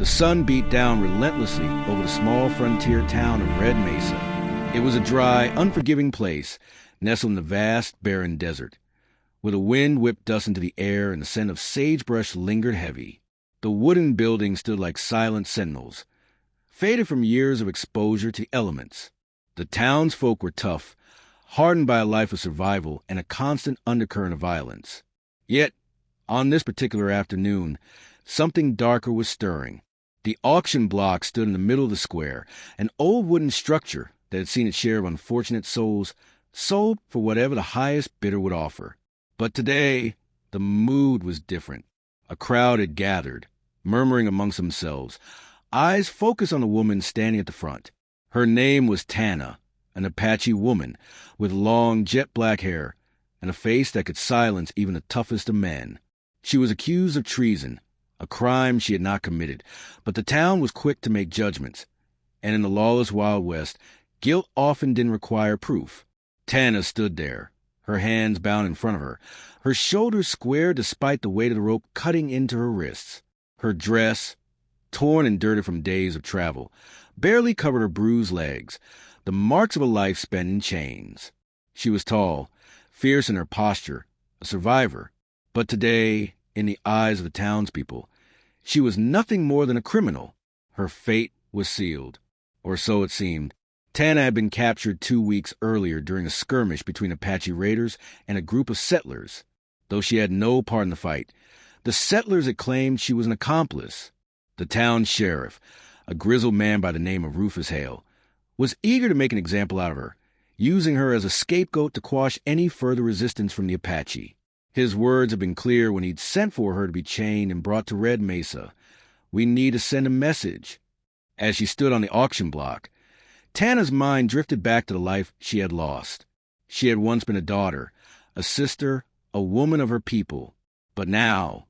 The sun beat down relentlessly over the small frontier town of Red Mesa. It was a dry, unforgiving place, nestled in the vast, barren desert, where the wind whipped dust into the air and the scent of sagebrush lingered heavy. The wooden buildings stood like silent sentinels, faded from years of exposure to elements. The townsfolk were tough, hardened by a life of survival and a constant undercurrent of violence. Yet, on this particular afternoon, something darker was stirring. The auction block stood in the middle of the square, an old wooden structure that had seen its share of unfortunate souls sold for whatever the highest bidder would offer. But today, the mood was different. A crowd had gathered, murmuring amongst themselves, eyes focused on the woman standing at the front. Her name was Tana, an Apache woman with long jet-black hair and a face that could silence even the toughest of men. She was accused of treason, a crime she had not committed, but the town was quick to make judgments, and in the lawless Wild West, guilt often didn't require proof. Tana stood there, her hands bound in front of her, her shoulders square despite the weight of the rope cutting into her wrists. Her dress, torn and dirty from days of travel, barely covered her bruised legs, the marks of a life spent in chains. She was tall, fierce in her posture, a survivor, but today, in the eyes of the townspeople, she was nothing more than a criminal. Her fate was sealed, or so it seemed. Tana had been captured 2 weeks earlier during a skirmish between Apache raiders and a group of settlers. Though she had no part in the fight, the settlers had claimed she was an accomplice. The town sheriff, a grizzled man by the name of Rufus Hale, was eager to make an example out of her, using her as a scapegoat to quash any further resistance from the Apache. His words had been clear when he'd sent for her to be chained and brought to Red Mesa. We need to send a message. As she stood on the auction block, Tana's mind drifted back to the life she had lost. She had once been a daughter, a sister, a woman of her people. But now,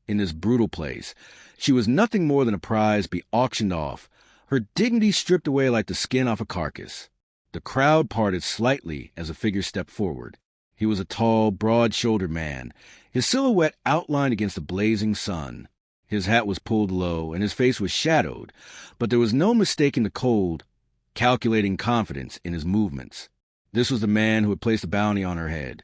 in this brutal place, she was nothing more than a prize to be auctioned off, her dignity stripped away like the skin off a carcass. The crowd parted slightly as a figure stepped forward. He was a tall, broad-shouldered man, his silhouette outlined against the blazing sun. His hat was pulled low, and his face was shadowed, but there was no mistaking the cold, calculating confidence in his movements. This was the man who had placed a bounty on her head,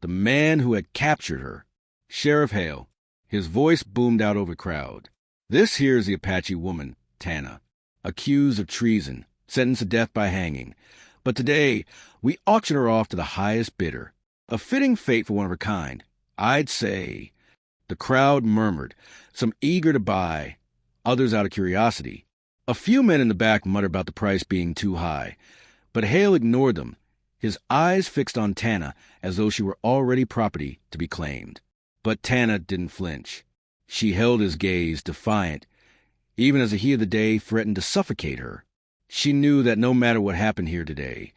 the man who had captured her. Sheriff Hale. His voice boomed out over the crowd. This here is the Apache woman, Tana, accused of treason, sentenced to death by hanging. But today, we auction her off to the highest bidder. A fitting fate for one of her kind, I'd say. The crowd murmured, some eager to buy, others out of curiosity. A few men in the back muttered about the price being too high, but Hale ignored them, his eyes fixed on Tana as though she were already property to be claimed. But Tana didn't flinch. She held his gaze, defiant, even as the heat of the day threatened to suffocate her. She knew that no matter what happened here today,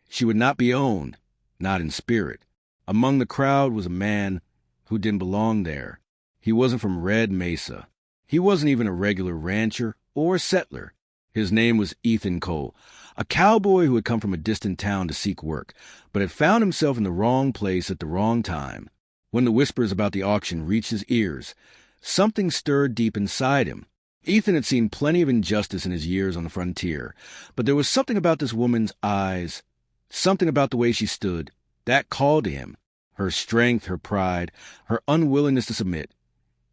she would not be owned, not in spirit. Among the crowd was a man who didn't belong there. He wasn't from Red Mesa. He wasn't even a regular rancher or settler. His name was Ethan Cole, a cowboy who had come from a distant town to seek work, but had found himself in the wrong place at the wrong time. When the whispers about the auction reached his ears, something stirred deep inside him. Ethan had seen plenty of injustice in his years on the frontier, but there was something about this woman's eyes, something about the way she stood, that called to him. Her strength, her pride, her unwillingness to submit.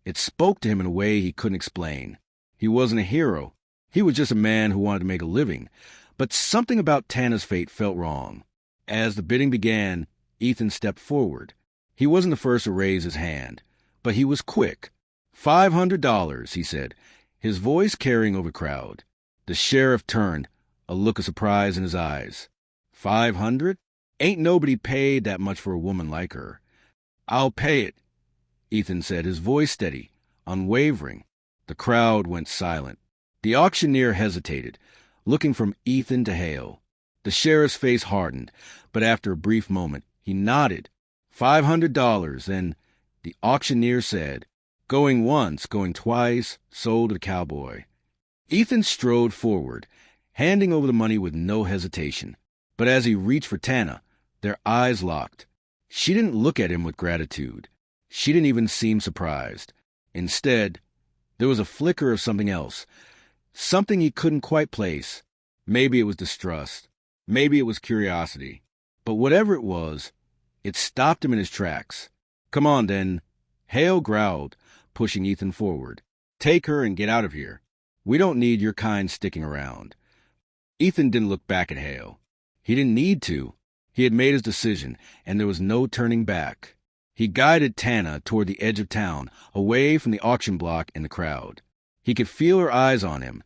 It spoke to him in a way he couldn't explain. He wasn't a hero. He was just a man who wanted to make a living. But something about Tana's fate felt wrong. As the bidding began, Ethan stepped forward. He wasn't the first to raise his hand, but he was quick. $500, he said, his voice carrying over the crowd. The sheriff turned, a look of surprise in his eyes. 500? Ain't nobody paid that much for a woman like her. I'll pay it, Ethan said, his voice steady, unwavering. The crowd went silent. The auctioneer hesitated, looking from Ethan to Hale. The sheriff's face hardened, but after a brief moment, he nodded. $500, then the auctioneer said, going once, going twice, sold to the cowboy. Ethan strode forward, handing over the money with no hesitation. But as he reached for Tana, their eyes locked. She didn't look at him with gratitude. She didn't even seem surprised. Instead, There was a flicker of something else, something he couldn't quite place. Maybe it was distrust. Maybe it was curiosity. But whatever it was, it stopped him in his tracks. "Come on, then," Hale growled, pushing Ethan forward. "Take her and get out of here. We don't need your kind sticking around." Ethan didn't look back at Hale. He didn't need to. He had made his decision, and there was no turning back. He guided Tana toward the edge of town, away from the auction block and the crowd. He could feel her eyes on him,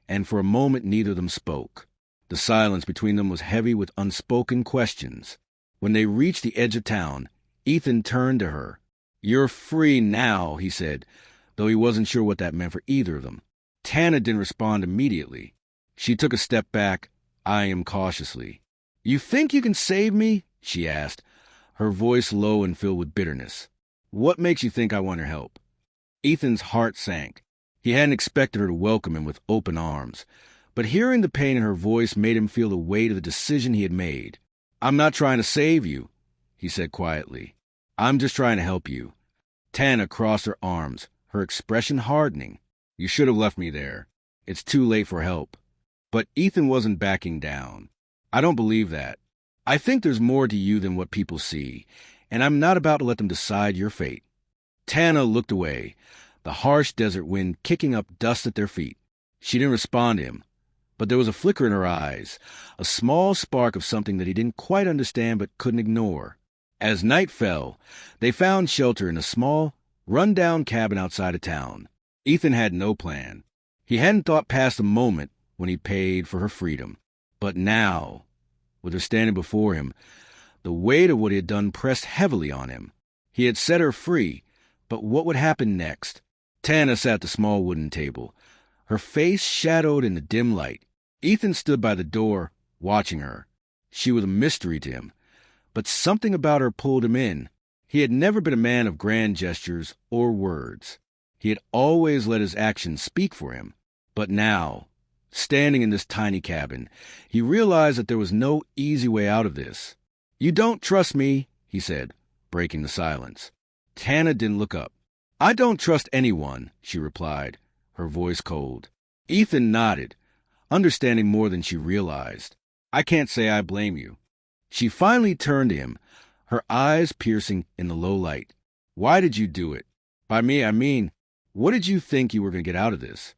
and for a moment neither of them spoke. The silence between them was heavy with unspoken questions. When they reached the edge of town, Ethan turned to her. "You're free now," he said, though he wasn't sure what that meant for either of them. Tana didn't respond immediately. She took a step back, eyeing him cautiously. "You think you can save me?" she asked, her voice low and filled with bitterness. "What makes you think I want your help?" Ethan's heart sank. He hadn't expected her to welcome him with open arms, but hearing the pain in her voice made him feel the weight of the decision he had made. "I'm not trying to save you," he said quietly. "I'm just trying to help you." Tana crossed her arms, her expression hardening. "You should have left me there. It's too late for help." But Ethan wasn't backing down. "I don't believe that. I think there's more to you than what people see, and I'm not about to let them decide your fate." Tana looked away, the harsh desert wind kicking up dust at their feet. She didn't respond to him, but there was a flicker in her eyes, a small spark of something that he didn't quite understand but couldn't ignore. As night fell, they found shelter in a small, run-down cabin outside of town. Ethan had no plan. He hadn't thought past the moment when he paid for her freedom. But now, with her standing before him, the weight of what he had done pressed heavily on him. He had set her free, but what would happen next? Tana sat at the small wooden table, her face shadowed in the dim light. Ethan stood by the door, watching her. She was a mystery to him, but something about her pulled him in. He had never been a man of grand gestures or words. He had always let his actions speak for him. But now, standing in this tiny cabin, he realized that there was no easy way out of this. "You don't trust me," he said, breaking the silence. Tana didn't look up. "I don't trust anyone," she replied, her voice cold. Ethan nodded, understanding more than she realized. "I can't say I blame you." She finally turned to him, her eyes piercing in the low light. "Why did you do it? By me, I mean, what did you think you were going to get out of this?"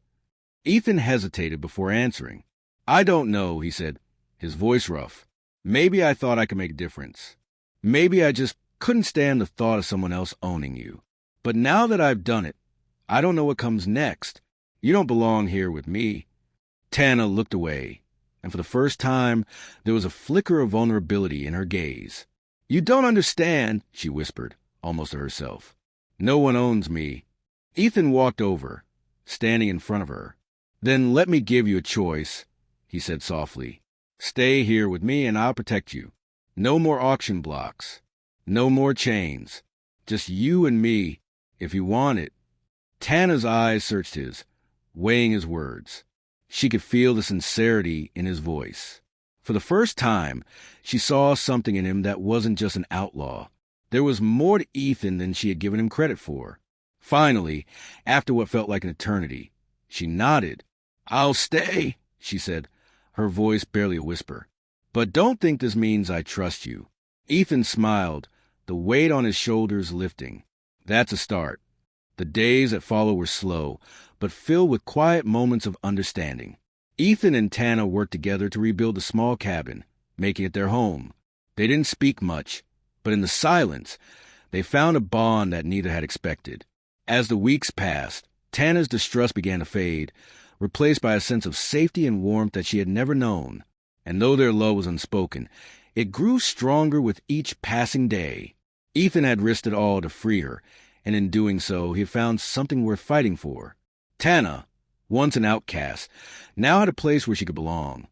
Ethan hesitated before answering. "I don't know," he said, his voice rough. "Maybe I thought I could make a difference. Maybe I just couldn't stand the thought of someone else owning you. But now that I've done it, I don't know what comes next. You don't belong here with me." Tana looked away, and for the first time, there was a flicker of vulnerability in her gaze. "You don't understand," she whispered, almost to herself. "No one owns me." Ethan walked over, standing in front of her. "Then let me give you a choice," he said softly. "Stay here with me and I'll protect you. No more auction blocks. No more chains. Just you and me, if you want it." Tana's eyes searched his, weighing his words. She could feel the sincerity in his voice. For the first time, she saw something in him that wasn't just an outlaw. There was more to Ethan than she had given him credit for. Finally, after what felt like an eternity, she nodded. "I'll stay," she said, her voice barely a whisper. "But don't think this means I trust you." Ethan smiled, the weight on his shoulders lifting. "That's a start." The days that followed were slow, but filled with quiet moments of understanding. Ethan and Tana worked together to rebuild the small cabin, making it their home. They didn't speak much, but in the silence, they found a bond that neither had expected. As the weeks passed, Tana's distrust began to fade, replaced by a sense of safety and warmth that she had never known. And though their love was unspoken, it grew stronger with each passing day. Ethan had risked it all to free her, and in doing so, he had found something worth fighting for. Tana, once an outcast, now had a place where she could belong.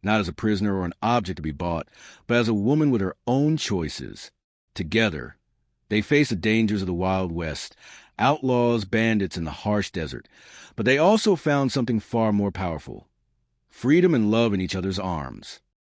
Not as a prisoner or an object to be bought, but as a woman with her own choices. Together, they faced the dangers of the Wild West, outlaws, bandits, and the harsh desert. But they also found something far more powerful: freedom and love in each other's arms.